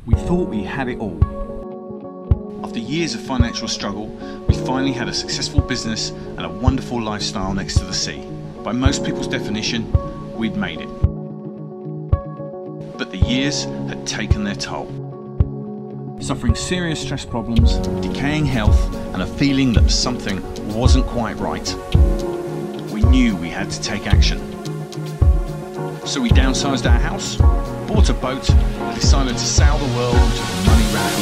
We thought we had it all. After years of financial struggle, we finally had a successful business and a wonderful lifestyle next to the sea. By most people's definition, we'd made it. But the years had taken their toll. Suffering serious stress problems, decaying health, and a feeling that something wasn't quite right. We knew we had to take action. So we downsized our house, bought a boat, and decided to sail the world until the money ran out.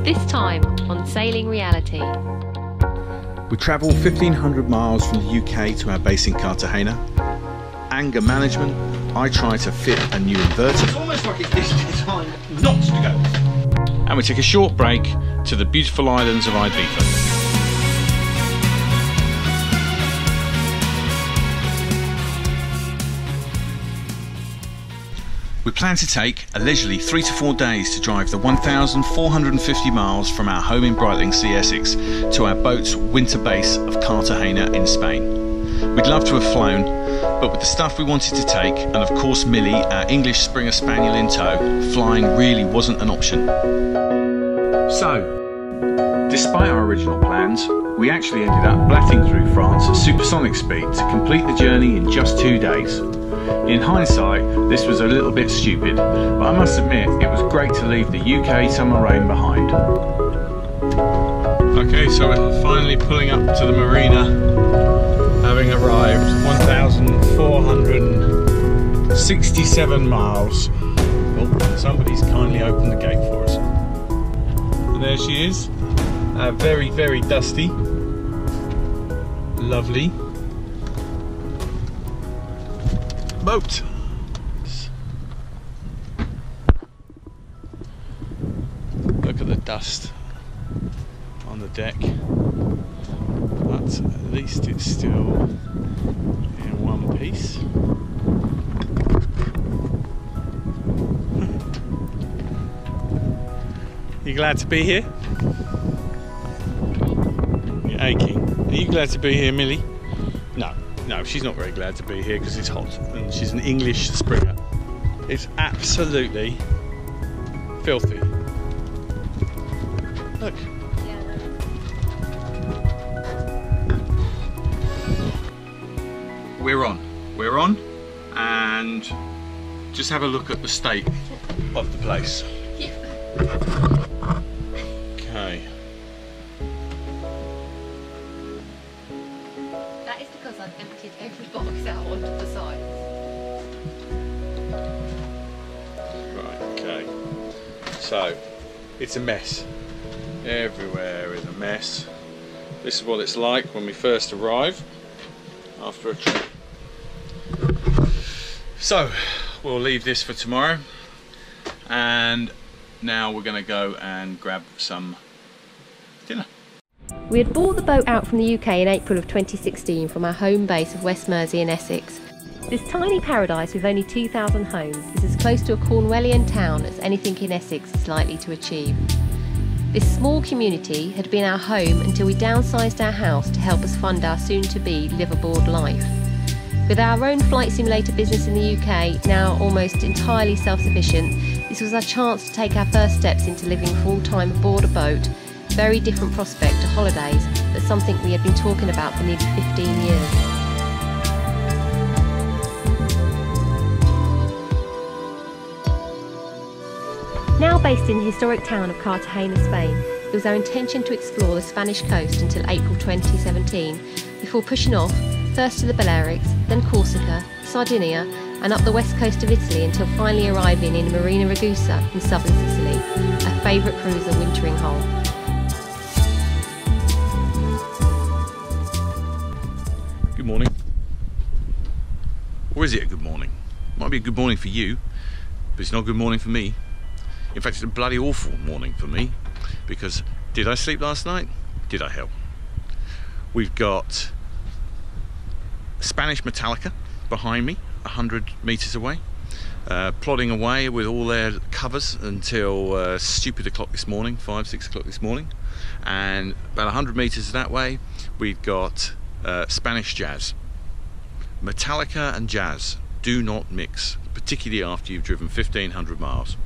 This time on Sailing Reality. We travelled 1,500 miles from the UK to our base in Cartagena. Anger management, I tried to fit a new inverter. It's almost like it's time not to go. And we took a short break to the beautiful islands of Ibiza. We plan to take a leisurely 3 to 4 days to drive the 1,450 miles from our home in Brightlingsea, Essex, to our boat's winter base of Cartagena in Spain. We'd love to have flown, but with the stuff we wanted to take, and of course Millie, our English Springer Spaniel in tow, flying really wasn't an option. So, despite our original plans, we actually ended up blatting through France at supersonic speed to complete the journey in just 2 days. In hindsight, this was a little bit stupid, but I must admit it was great to leave the UK summer rain behind. Okay, so we're finally pulling up to the marina, having arrived 1,467 miles. Oh, somebody's kindly opened the gate for us. And there she is, very, very dusty, lovely boat. Look at the dust on the deck, but at least it's still in one piece. You glad to be here? You're aching. Are you glad to be here, Millie? No, she's not very glad to be here because it's hot and she's an English Springer. It's absolutely filthy. Look. We're on, and just have a look at the state of the place. Okay. That is because I've emptied every box out onto the sides. Right, okay. So, it's a mess. Everywhere is a mess. This is what it's like when we first arrive after a trip. So, we'll leave this for tomorrow, and now we're going to go and grab some dinner. We had bought the boat out from the UK in April of 2016 from our home base of West Mersey in Essex. This tiny paradise with only 2,000 homes is as close to a Cornwallian town as anything in Essex is likely to achieve. This small community had been our home until we downsized our house to help us fund our soon-to-be liveaboard life. With our own flight simulator business in the UK now almost entirely self-sufficient, this was our chance to take our first steps into living full-time aboard a boat. Very different prospect to holidays, but something we had been talking about for nearly 15 years. Now based in the historic town of Cartagena, Spain, it was our intention to explore the Spanish coast until April 2017, before pushing off, first to the Balearics, then Corsica, Sardinia, and up the west coast of Italy until finally arriving in Marina Ragusa in southern Sicily, our favourite cruiser wintering hole. Good morning. Or is it a good morning? Might be a good morning for you, but it's not a good morning for me. In fact, it's a bloody awful morning for me, because did I sleep last night? Did I help? We've got Spanish Metallica behind me, 100 meters away, plodding away with all their covers until stupid o'clock this morning, 5-6 o'clock this morning. And about 100 meters that way we've got Spanish jazz. Metallica and jazz do not mix, particularly after you've driven 1500 miles.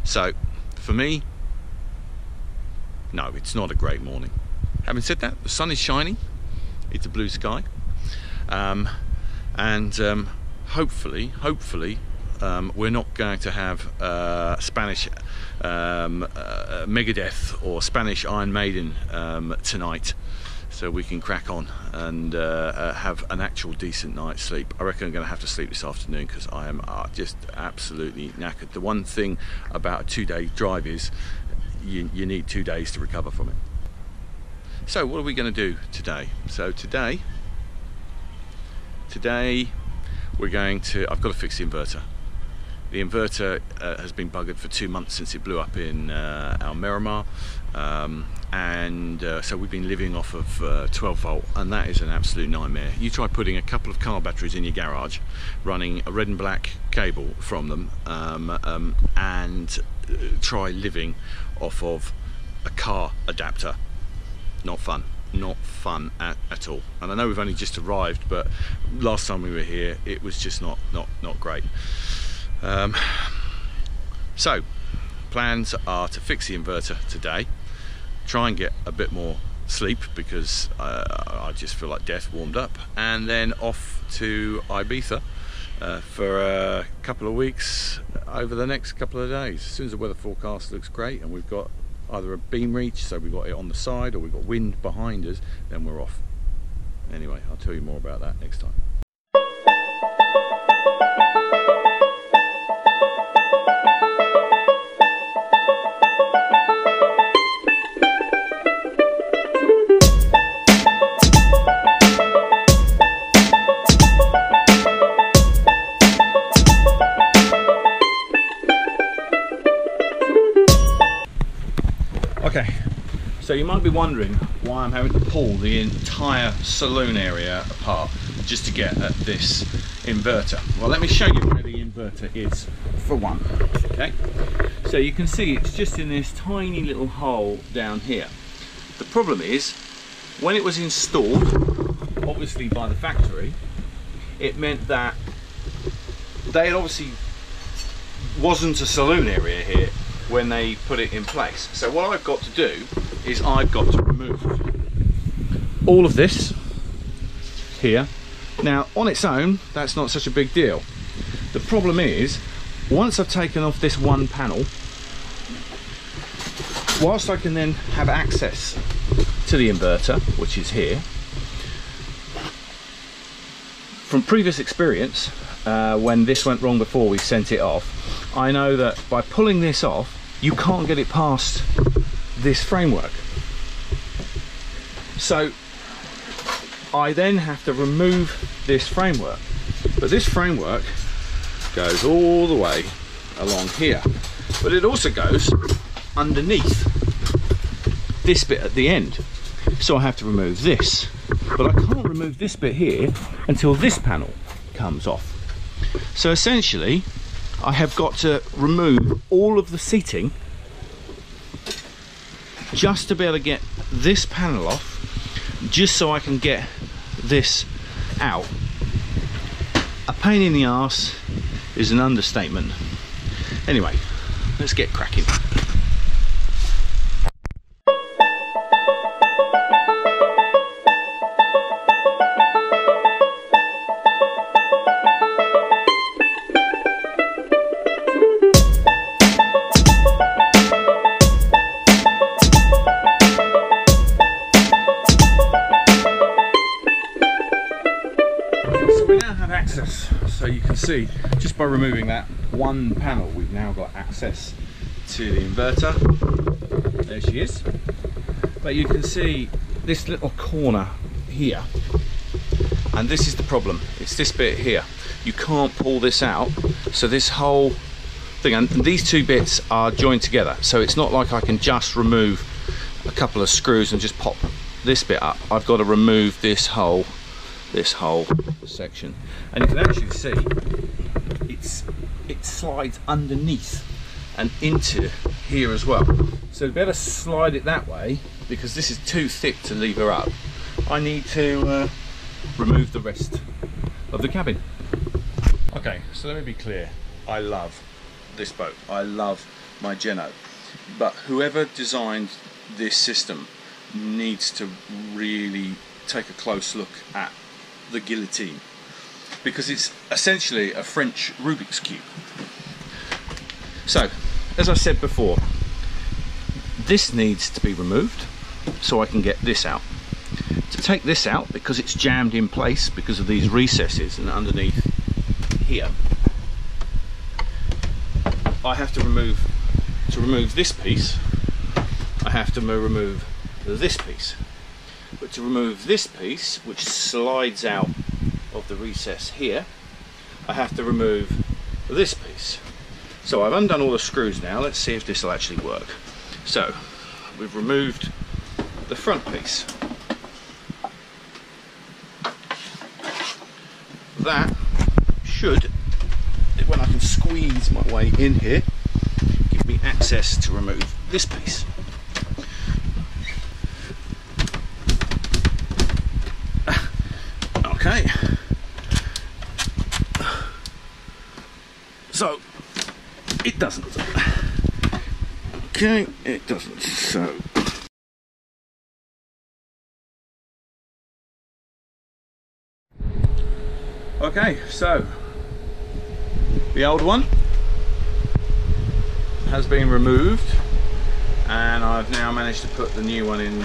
So for me, no, it's not a great morning. Having said that, the sun is shining, it's a blue sky, and hopefully we're not going to have Spanish Megadeth or Spanish Iron Maiden tonight, so we can crack on and have an actual decent night's sleep. I reckon I'm going to have to sleep this afternoon because I am just absolutely knackered. The one thing about a 2-day drive is you need 2 days to recover from it. So what are we going to do today? So today we're going to, I've got to fix the inverter. The inverter has been buggered for 2 months since it blew up in our Miramar, and so we've been living off of 12 volt, and that is an absolute nightmare. You try putting a couple of car batteries in your garage, running a red and black cable from them, and try living off of a car adapter. Not fun. Not fun at all. And I know we've only just arrived, but last time we were here it was just not great. So plans are to fix the inverter today, try and get a bit more sleep because I just feel like death warmed up, and then off to Ibiza for a couple of weeks over the next couple of days. As soon as the weather forecast looks great and we've got either a beam reach, so we've got it on the side, or we've got wind behind us, then we're off. Anyway, I'll tell you more about that next time. Okay, so you might be wondering why I'm having to pull the entire saloon area apart just to get at this inverter. Well, let me show you where the inverter is for one. Okay, so you can see it's just in this tiny little hole down here. The problem is, when it was installed, obviously by the factory, it meant that they obviously wasn't a saloon area here when they put it in place. So what I've got to do is I've got to remove all of this here. Now on its own that's not such a big deal. The problem is, once I've taken off this one panel, whilst I can then have access to the inverter, which is here, from previous experience, when this went wrong before we sent it off, I know that by pulling this off you can't get it past this framework. So I then have to remove this framework, but this framework goes all the way along here, but it also goes underneath this bit at the end. So I have to remove this, but I can't remove this bit here until this panel comes off. So essentially I have got to remove all of the seating just to be able to get this panel off, just so I can get this out. A pain in the arse is an understatement. Anyway, let's get cracking. So you can see, just by removing that one panel, we've now got access to the inverter. There she is. But you can see this little corner here, and this is the problem. It's this bit here. You can't pull this out, so this whole thing, and these two bits are joined together, so it's not like I can just remove a couple of screws and just pop this bit up. I've got to remove this whole section, and you can actually see it slides underneath and into here as well. So to better slide it that way, because this is too thick to lever up, I need to remove the rest of the cabin. Okay, so let me be clear. I love this boat. I love my Geno, but whoever designed this system needs to really take a close look at the guillotine, because it's essentially a French Rubik's Cube. So, as I said before, this needs to be removed so I can get this out. To take this out, because it's jammed in place because of these recesses and underneath here, I have to remove this piece, I have to remove this piece. But to remove this piece, which slides out of the recess here, I have to remove this piece. So I've undone all the screws now. Let's see if this will actually work. So we've removed the front piece. That should, when I can squeeze my way in here, give me access to remove this piece. Okay, so it doesn't. Okay, it doesn't. So okay, so the old one has been removed, and I've now managed to put the new one in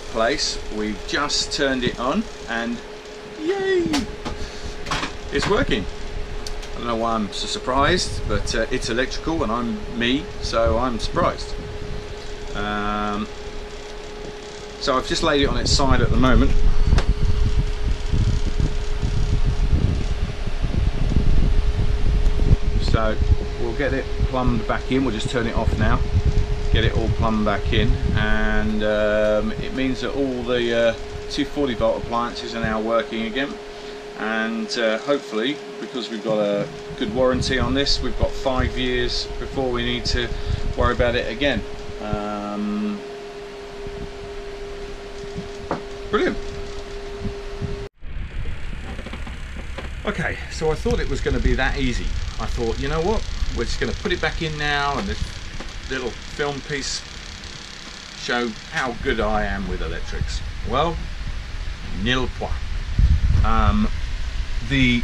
place. We've just turned it on, and yay! It's working. I don't know why I'm so surprised, but it's electrical and I'm me, so I'm surprised. So I've just laid it on its side at the moment. So we'll get it plumbed back in. We'll just turn it off now, get it all plumbed back in, and it means that all the 240 volt appliances are now working again, and hopefully, because we've got a good warranty on this, we've got 5 years before we need to worry about it again. Brilliant. Okay, so I thought it was going to be that easy. I thought, you know what, we're just going to put it back in now, and this little film piece show how good I am with electrics. Well, nil point. The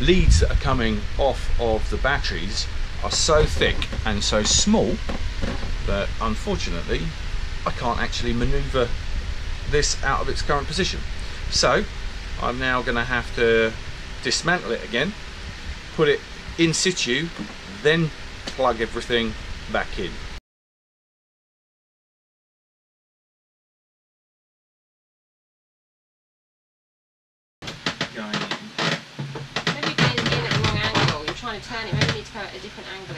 leads that are coming off of the batteries are so thick and so small that unfortunately I can't actually maneuver this out of its current position. So I'm now going to have to dismantle it again, put it in situ, then plug everything back in. Trying to turn it, maybe you need to go at a different angle.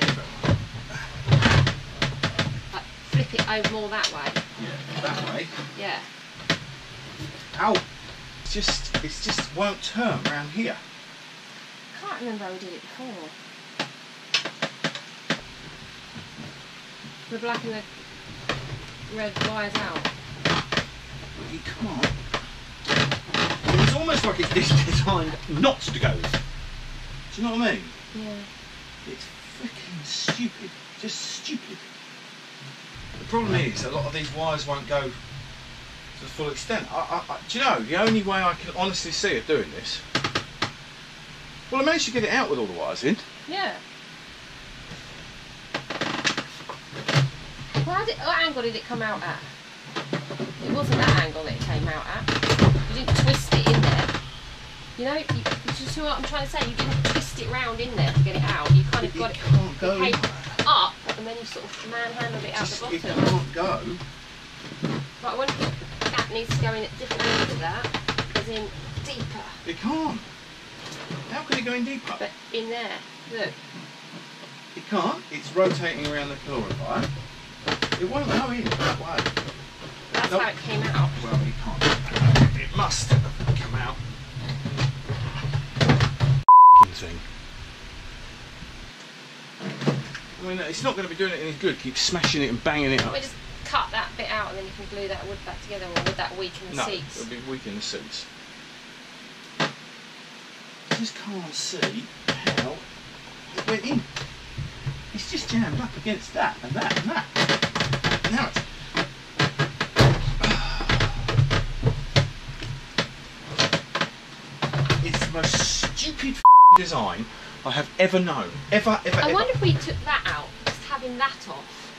Like flip it over more that way. Yeah, that way. Yeah. Ow! It just won't turn around here. I can't remember how we did it before. The black and the red wires out. You can't. It's almost like it's designed not to go. Do you know what I mean? Yeah. It's freaking stupid. Just stupid. The problem is a lot of these wires won't go to the full extent. Do you know, the only way I can honestly see of doing this, well, I managed to get it out with all the wires in. Yeah. Well, what angle did it come out at? It wasn't that angle that it came out at. You didn't twist it in there. You know, you see what I'm trying to say? You didn't twist it round in there to get it out. You kind of got it came up, and then you sort of manhandled it out the bottom. It can't go. But I wonder if that needs to go in at different angles to that, as in deeper. It can't. How can it go in deeper? But in there, look. It can't. It's rotating around the calorifier. It won't go in that way. That's how it came out. Well, it can't. It must have come out I mean, it's not going to be doing it any good. Keep smashing it and banging it up. We just cut that bit out and then you can glue that wood back together, or would that weaken the seats? No, it'll be weakening the seats. I just can't see how it went in. It's just jammed up against that and that and that. Now it's the most stupid design I have ever known. Ever. I wonder if we took that out, just having that off.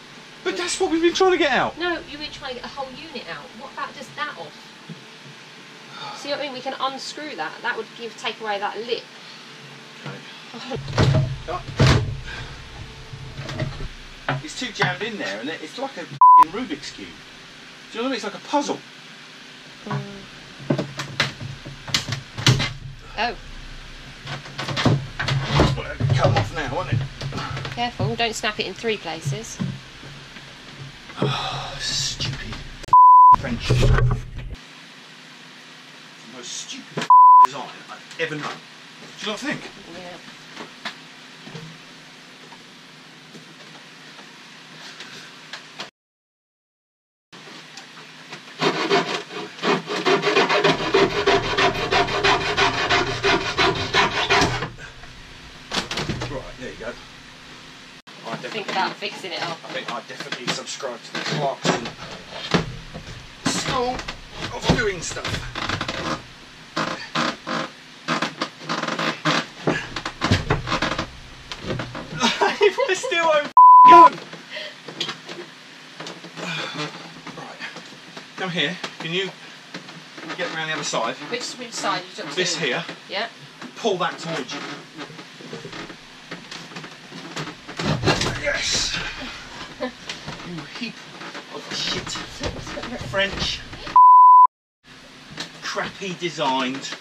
But that's what we've been trying to get out. No, you were trying to get a whole unit out. What about just that off? See what I mean? We can unscrew that. That would take away that lip. Okay. It's too jammed in there, and it's like a Rubik's Cube. Do you know what I mean? It's like a puzzle. Oh. Well, it'll come off now, won't it? Careful, don't snap it in 3 places. Oh, stupid French. It's the most stupid design I've ever known. Do you not think? Yeah. Think about fixing it up. I think I definitely subscribe to the Clarkson school of doing stuff. We're still on going. Right, come here. Can you get around the other side? Which side? You took this here. Yeah. Pull that towards you. Yes! You heap of shit. French. Crappy designed.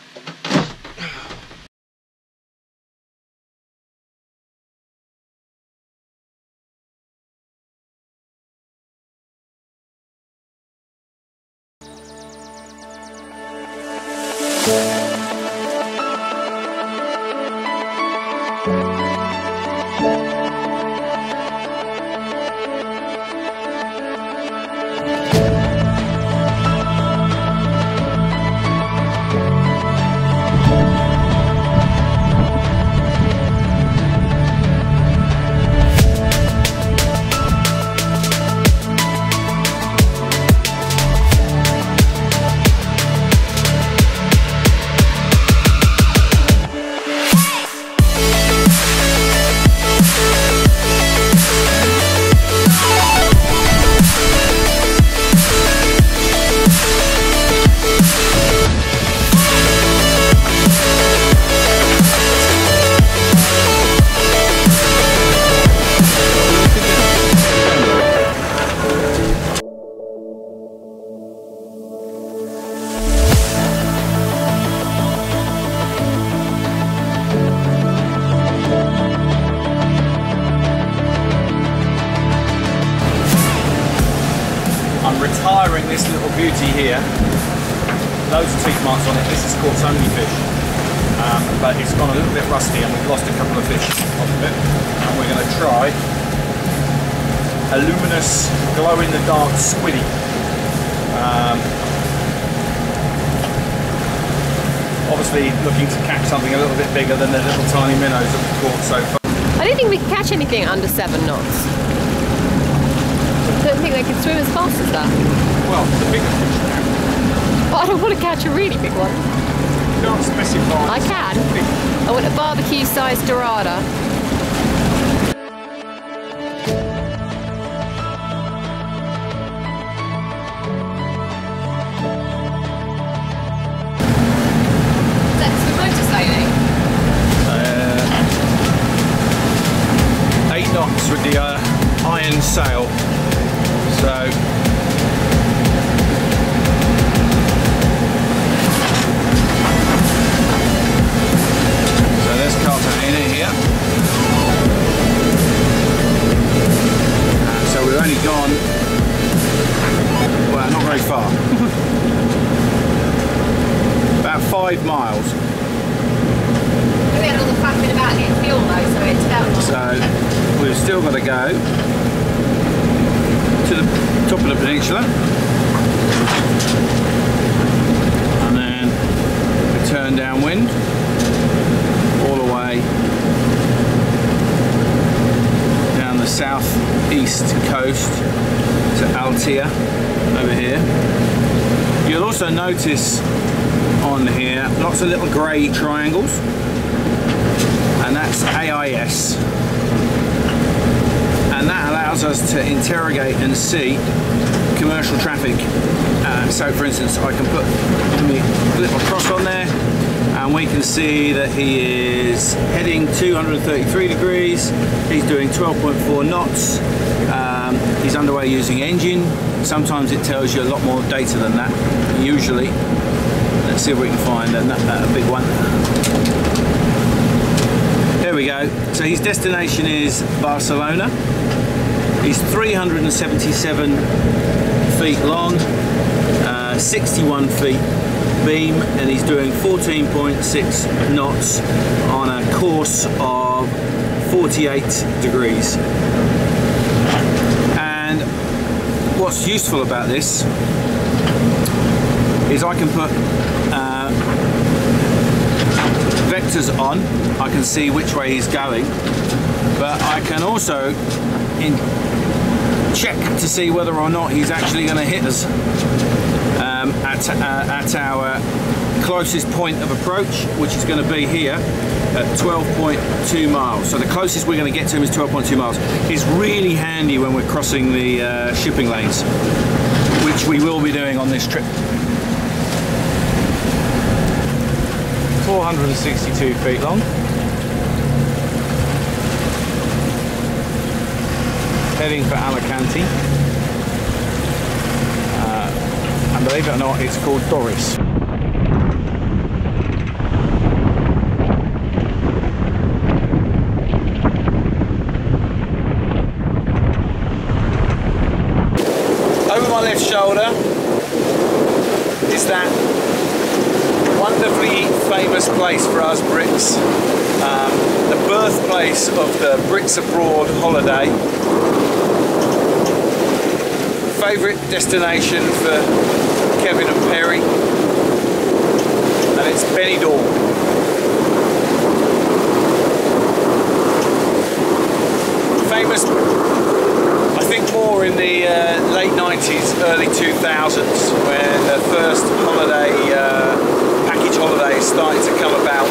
Retiring this little beauty here. Loads of teeth marks on it. This is called only fish, but it's gone a little bit rusty and we've lost a couple of fish off of it. And we're going to try a luminous, glow-in-the-dark squiddy. Obviously looking to catch something a little bit bigger than the little tiny minnows that we've caught so far. I don't think we can catch anything under 7 knots. I don't think they can swim as fast as that. Well, the bigger fish now. But I don't want to catch a really big one. You can't specify. I can. I want a barbecue-sized dorada. That's the motor sailing. 8 knots with the iron sail. So there's Cartagena here. So we've only gone, well, not very far. About 5 miles. We had all the faffing about getting fuel though, so it's down. So we've still got to go to the top of the peninsula and then we turn downwind all the way down the southeast coast to Altea over here. You'll also notice on here lots of little grey triangles, and that's AIS, and that allows us to interrogate and see commercial traffic. So for instance, I can put a little cross on there and we can see that he is heading 233 degrees, he's doing 12.4 knots, he's underway using engine. Sometimes it tells you a lot more data than that, usually. Let's see if we can find a big one. There we go. So his destination is Barcelona. He's 377 feet long, 61 feet beam, and he's doing 14.6 knots on a course of 48 degrees. And what's useful about this is I can put vectors on. I can see which way he's going, but I can also check to see whether or not he's actually going to hit us at our closest point of approach, which is going to be here at 12.2 miles. So the closest we're going to get to him is 12.2 miles. It's really handy when we're crossing the shipping lanes, which we will be doing on this trip. 462 feet long. Heading for Alicante. And believe it or not, it's called Doris. Over my left shoulder is that wonderfully famous place for us Brits, the birthplace of the Brits Abroad holiday, favourite destination for Kevin and Perry, and it's Benidorm. Famous, I think, more in the late 90s, early 2000s, when the first holiday package holidays started to come about.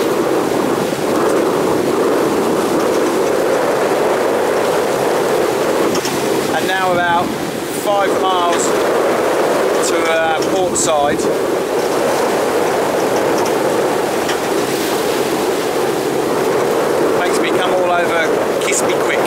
And now about 5 miles to port side. Makes me come all over Kiss Me Quick.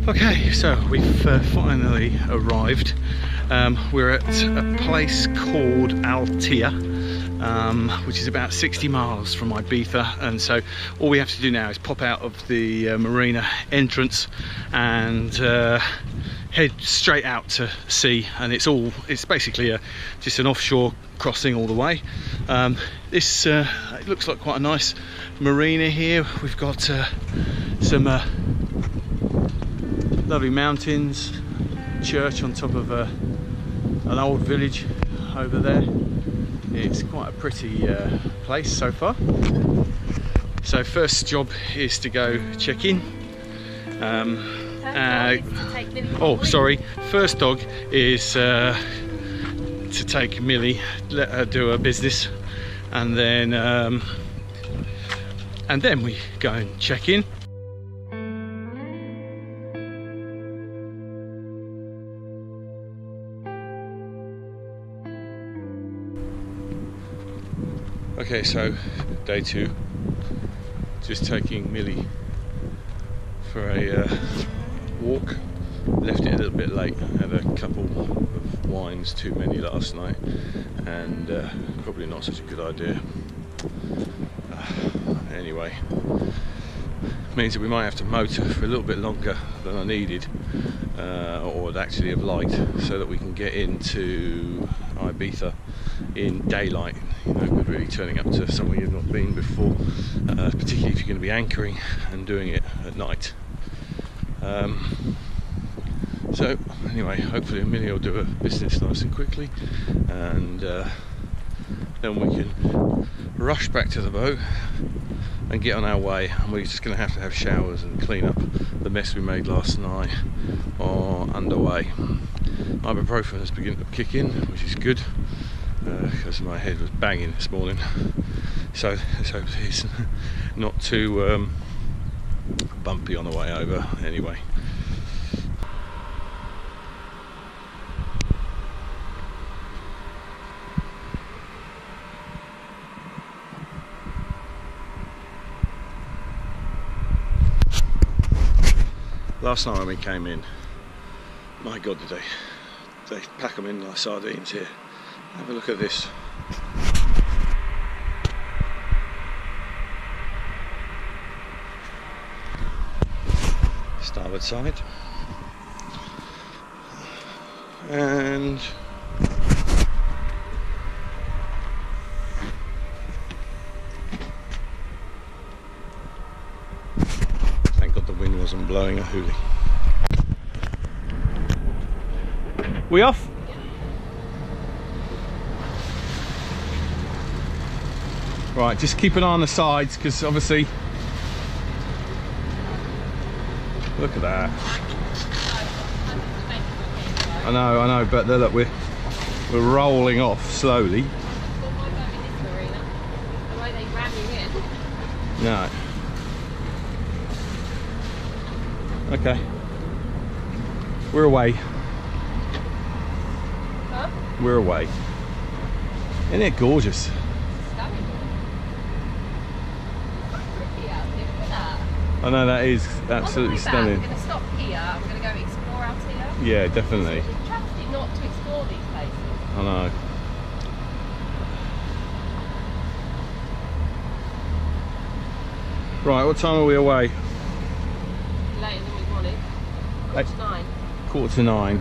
Okay, so we've finally arrived. We're at a place called Altea, which is about 60 miles from Ibiza, and so all we have to do now is pop out of the marina entrance and head straight out to sea, and it's basically just an offshore crossing all the way. It looks like quite a nice marina here. We've got some lovely mountains, church on top of an old village over there. It's quite a pretty place so far. So first job is to go check in. First dog is to take Millie, let her do her business, and then we go and check in. Okay, so day 2, just taking Millie for a walk. Left it a little bit late, had a couple of wines too many last night, and probably not such a good idea. Anyway, means that we might have to motor for a little bit longer than I needed, or would actually have liked, so that we can get into Ibiza in daylight. You know, we're really turning up to somewhere you've not been before, particularly if you're going to be anchoring and doing it at night. So anyway, hopefully Amelia will do her business nice and quickly, and then we can rush back to the boat and get on our way. And we're just going to have showers and clean up the mess we made last night or underway. Ibuprofen has begun to kick in, which is good, because my head was banging this morning. So let's hope it's not too bumpy on the way over. Anyway. Last night when we came in, my God, did they pack them in like sardines here. Have a look at this. Starboard side. And thank God the wind wasn't blowing a hoolie. We off? Right, just keep an eye on the sides, because obviously, look at that. I know, but look, we're rolling off slowly. No. Okay. We're away. Huh? We're away. Isn't it gorgeous? I know, that is absolutely stunning. We're going to stop here. I'm going to go explore Altea. Yeah, definitely. It's a tragedy not to explore these places. I know. Right, what time are we away? Later than we wanted. 9:45. 9:45.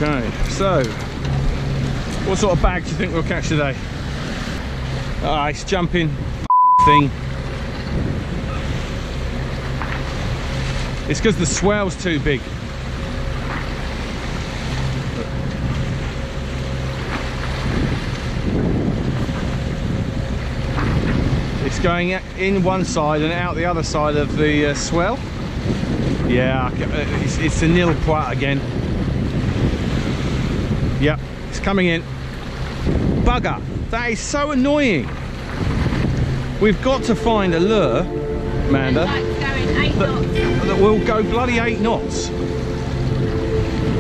Okay, so what sort of bag do you think we'll catch today? Ice jumping thing. It's because the swell's too big. It's going in one side and out the other side of the swell. Yeah, it's a nil point again. Yep, it's coming in. Bugger, that is so annoying. We've got to find a lure, Amanda, that will go bloody 8 knots.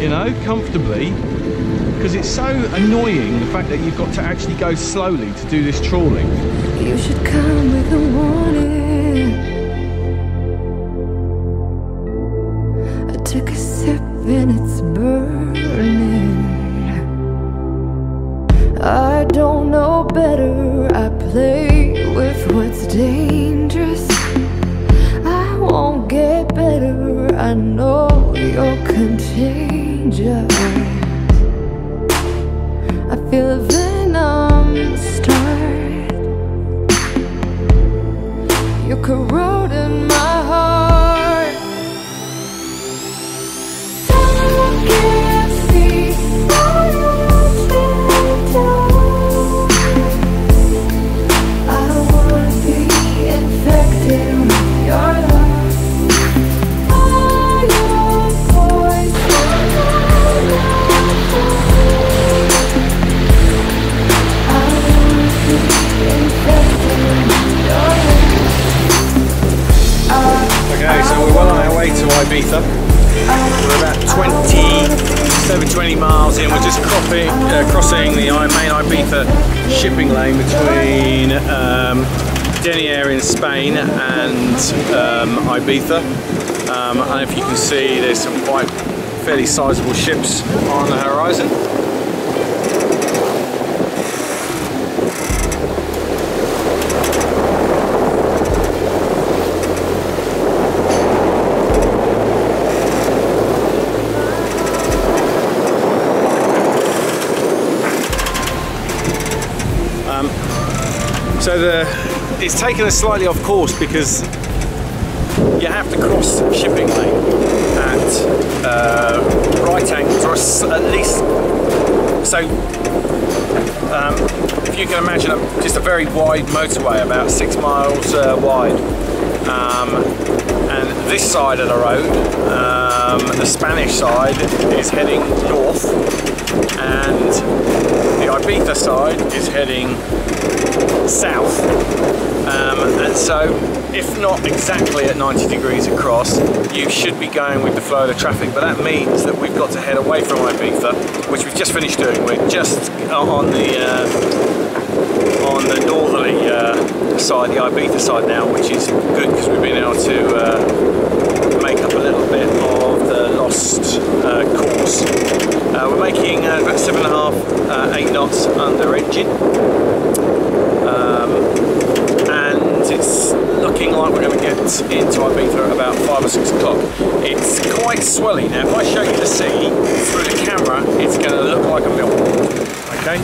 You know, comfortably. Because it's so annoying, the fact that you've got to actually go slowly to do this trawling. You should come with a warning. I took a sip and it's burning. I don't know better, I play with what's dangerous. I won't get better, I know you're contagious. I feel a venom start. You're corroding my heart. I can't see how you feel down. I wanna be infected with your love. All your poison. I wanna be infected with your love. 20 miles in. We're just crossing the main Ibiza shipping lane between Denier in Spain and Ibiza. And if you can see, there's some quite fairly sizable ships on the horizon. So it's taken us slightly off course because you have to cross shipping lane at right angles, or at least. So if you can imagine just a very wide motorway, about 6 miles wide, and this side of the road, the Spanish side, is heading north, and the Ibiza side is heading south, and so if not exactly at 90 degrees across, you should be going with the flow of the traffic, but that means that we've got to head away from Ibiza, which we've just finished doing. We're just on the northerly side, the Ibiza side now, which is good because we've been able to make up a little bit of the lost course. We're making about 7.5, 8 knots under engine, and it's looking like we're going to get into Ibiza at about 5 or 6 o'clock. It's quite swelly now. If I show you the sea through the camera, it's going to look like a mill. Okay.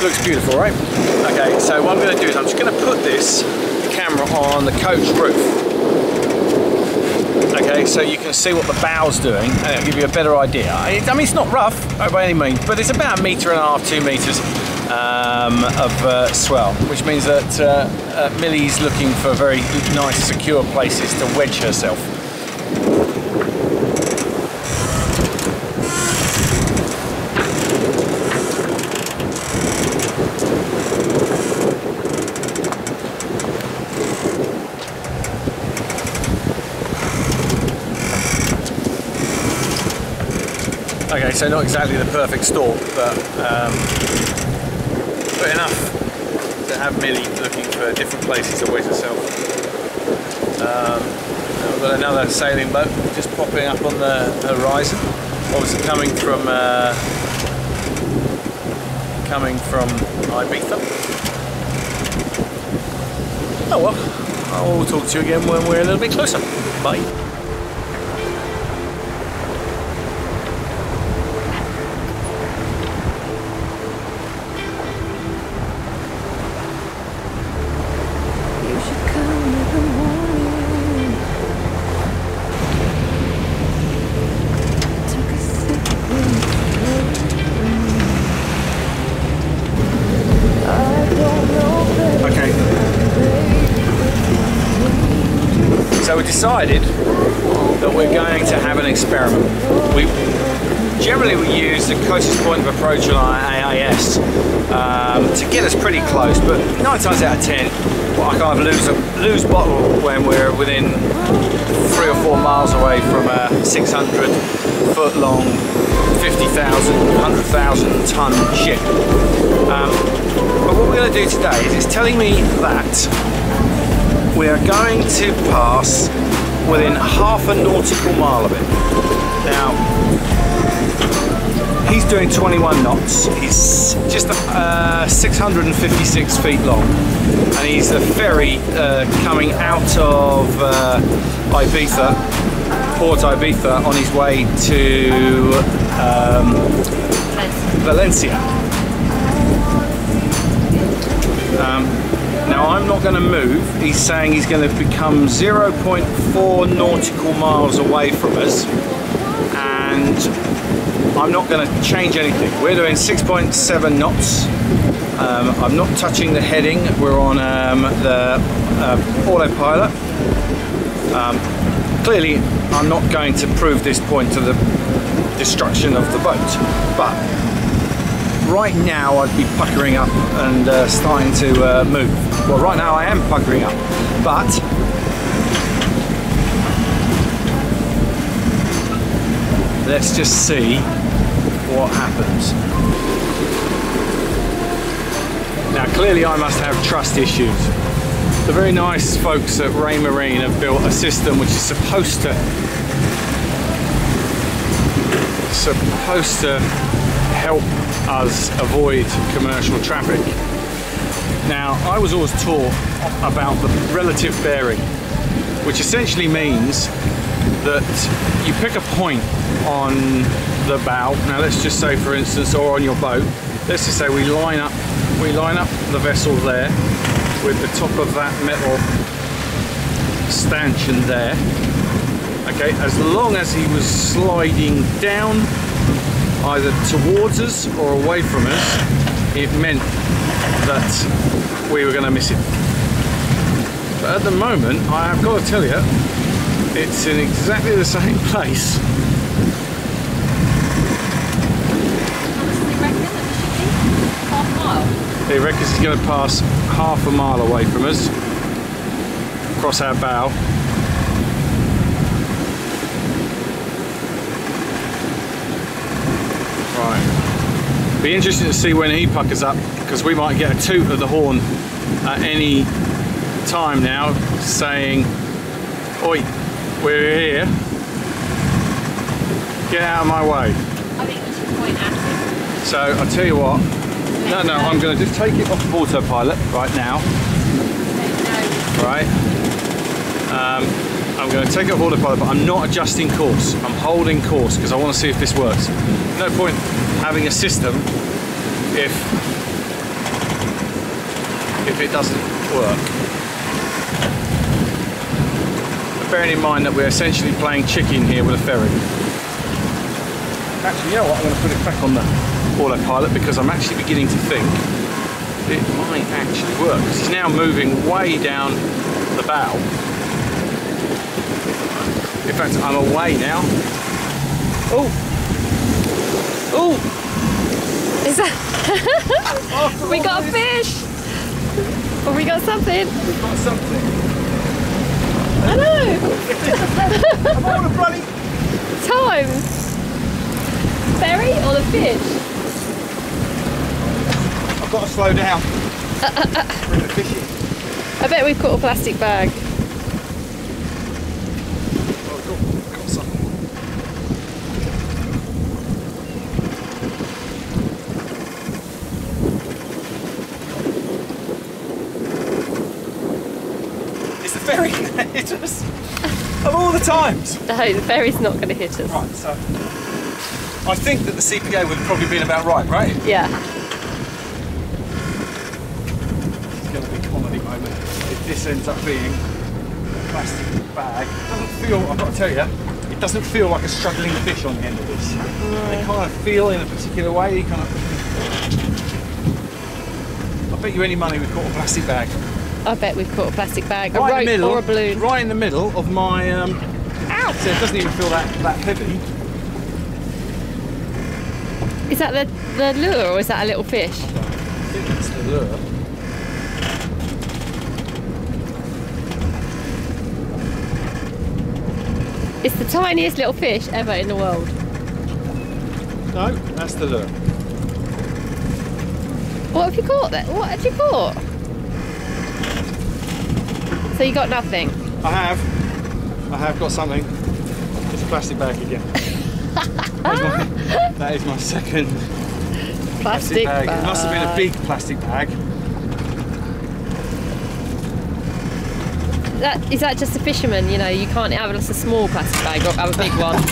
Looks beautiful, right? Okay, so what I'm going to do is I'm just going to put this camera on the coach roof. Okay, so you can see what the bow's doing, and it'll give you a better idea. I mean, it's not rough by any means, but it's about 1.5 meters, 2 meters of swell, which means that Millie's looking for very nice, secure places to wedge herself. Okay, so not exactly the perfect stalk, but enough to have Millie looking for different places to wedge herself. We've got another sailing boat just popping up on the horizon, obviously coming from Ibiza. Oh well, I'll talk to you again when we're a little bit closer. Bye. So we decided that we're going to have an experiment. We use the closest point of approach on our AIS to get us pretty close, but 9 times out of 10, I kind of lose bottle when we're within 3 or 4 miles away from a 600-foot long, 50,000, 100,000 ton ship. But what we're going to do today is it's telling me that we are going to pass within half a nautical mile of it. Now, he's doing 21 knots. He's just 656 feet long, and he's a ferry coming out of Ibiza, Port Ibiza, on his way to Valencia. Now I'm not going to move. He's saying he's going to become 0.4 nautical miles away from us, and I'm not going to change anything. We're doing 6.7 knots. I'm not touching the heading. We're on the autopilot. Clearly I'm not going to prove this point to the destruction of the boat, but right now I'd be puckering up and starting to move. Well, right now I am puckering up, but let's just see what happens. Now clearly I must have trust issues. The very nice folks at Ray Marine have built a system which is supposed to help us avoid commercial traffic. Now, I was always taught about the relative bearing, which essentially means that you pick a point on the bow. Now, let's just say, for instance, or on your boat, let's just say we line up the vessel there with the top of that metal stanchion there. Okay, as long as he was sliding down either towards us or away from us, it meant that we were going to miss it. But at the moment, I have got to tell you, it's in exactly the same place. He reckons he's going to pass half a mile away from us, across our bow. Right. Be interesting to see when he puckers up, because we might get a toot of the horn at any time now, saying, "Oi, we're here. Get out of my way." I think you should point at him. So I'll tell you what. No, I'm going to just take it off of autopilot right now. Right. I'm going to take it off autopilot, but I'm not adjusting course. I'm holding course because I want to see if this works. No point having a system if it doesn't work. But bearing in mind that we're essentially playing chicken here with a ferry. Actually, you know what? I'm going to put it back on the autopilot because I'm actually beginning to think it might actually work. He's now moving way down the bow. In fact, I'm away now. Oh! Oh! Is that? We got a fish! Or we got something? We've got something. I know! I'm on a bloody Time! Ferry or the fish? I've got to slow down. Bring the fish in. I bet we've caught a plastic bag. Oh, got something. Is the ferry going to hit us? Of all the times? No, the ferry's not going to hit us. Right, so I think that the CPA would have probably been about right? Yeah. It's going to be a comedy moment if this ends up being a plastic bag. It doesn't feel, I've got to tell you, it doesn't feel like a struggling fish on the end of this. They kind of feel in a particular way. You kind of, I bet you any money we've caught a plastic bag. I bet we've caught a plastic bag, Right a rope in the middle, or a balloon. Right in the middle of my, Ow! so it doesn't even feel that heavy. Is that the lure or is that a little fish? I think that's the lure. It's the tiniest little fish ever in the world. No, that's the lure. What have you caught then? What have you caught? So you got nothing? I have got something. It's a plastic bag again. That is my second plastic bag. It must have been a big plastic bag. Is that just a fisherman? You know, you can't have just a small plastic bag, you've got to have a big one.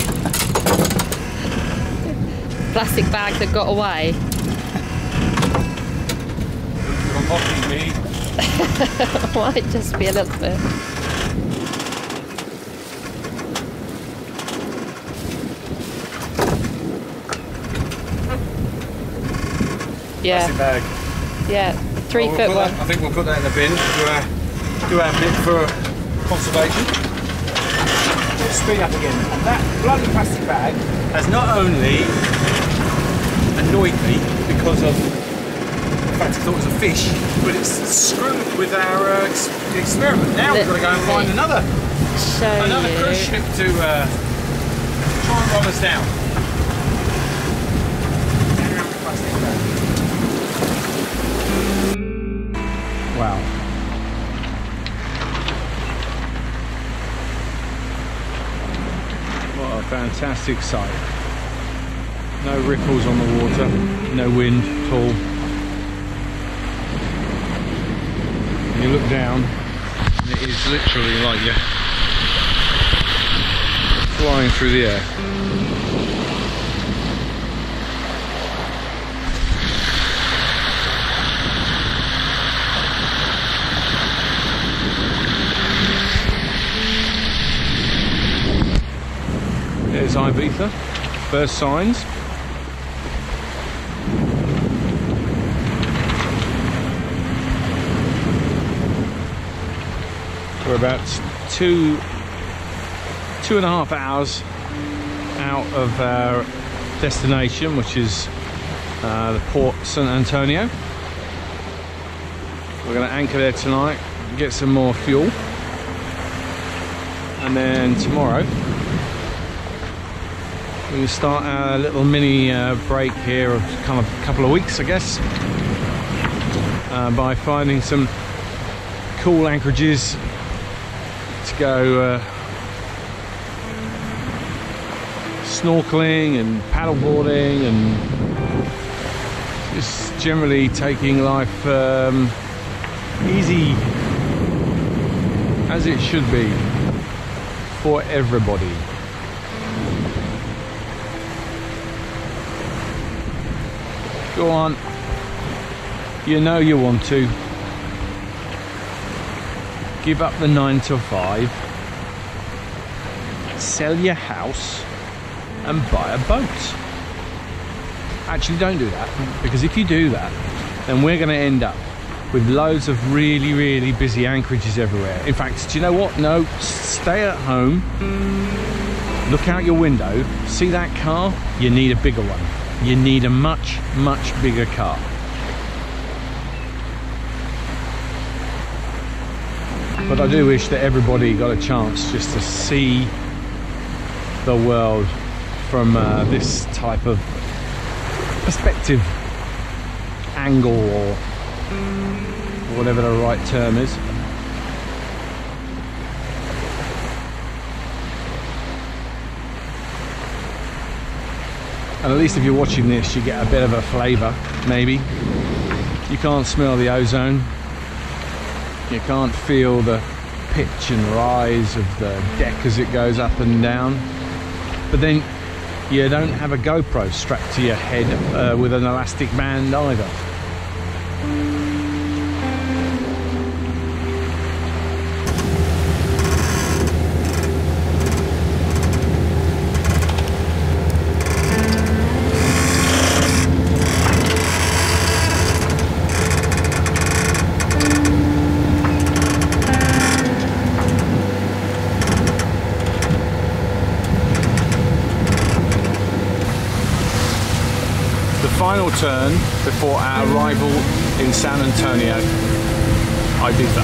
Plastic bag that got away. You're mocking me. Might just be a little bit. Yeah. Plastic bag. Yeah, 3 foot one. I think we'll put that in the bin. Do our bit for conservation. Speed up again. That bloody plastic bag has not only annoyed me because of the fact I thought it was a fish, but it's screwed with our experiment. Now we've got to go and find another cruise ship to try and run us down. Wow. What a fantastic sight. No ripples on the water, no wind at all. And you look down, and it is literally like you're flying through the air. There's Ibiza, first signs. We're about 2.5 hours out of our destination, which is the port St. Antonio. We're going to anchor there tonight, get some more fuel, and then tomorrow we can start our little mini break here of kind of a couple of weeks, I guess, by finding some cool anchorages to go snorkeling and paddleboarding and just generally taking life easy, as it should be for everybody. Go on, you know you want to. Give up the 9 to 5, sell your house and buy a boat. Actually, don't do that, because if you do that, then we're going to end up with loads of really, really busy anchorages everywhere. In fact, do you know what? No, stay at home, look out your window, see that car? You need a bigger one. You need a much, much bigger car. But I do wish that everybody got a chance just to see the world from this type of perspective, angle, or whatever the right term is. And at least if you're watching this, you get a bit of a flavour, maybe. You can't smell the ozone. You can't feel the pitch and rise of the deck as it goes up and down. But then you don't have a GoPro strapped to your head with an elastic band either. Final turn before our arrival in San Antonio, Ibiza.